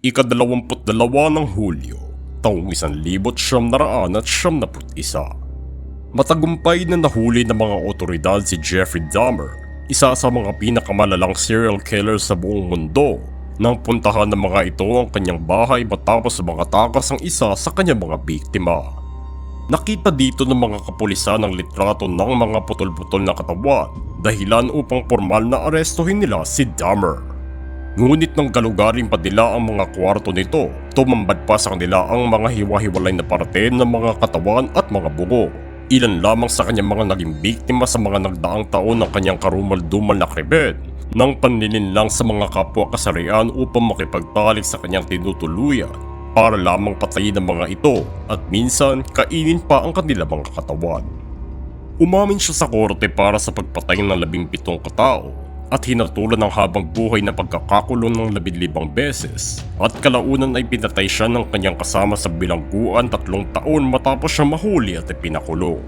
Ika-22 ng Hulyo, taong 1971. Matagumpay na nahuli ng mga otoridad si Jeffrey Dahmer, isa sa mga pinakamalalang serial killer sa buong mundo, nang puntahan ng mga ito ang kanyang bahay matapos makatakas ang isa sa kanyang mga biktima. Nakita dito ng mga kapulisan ang litrato ng mga putol-putol na katawan, dahilan upang formal na arestuhin nila si Dahmer. Ngunit nang galugarin pa nila ang mga kwarto nito, tumambad pa sa kanila ang mga hiwa-hiwalay na parte ng mga katawan at mga bugo. Ilan lamang sa kanyang mga naging biktima sa mga nagdaang taon ng kanyang karumal-dumal na krimen, nang panlilinlang sa mga kapwa kasarian upang makipagtalik sa kanyang tinutuluyan para lamang patayin ang mga ito at minsan kainin pa ang kanilang mga katawan. Umamin siya sa korte para sa pagpatay ng 17 katao at hinatulan ng habang buhay na pagkakakulong ng 15 beses, at kalaunan ay pinatay siya ng kanyang kasama sa bilangguan 3 taon matapos siya mahuli at ipinakulong.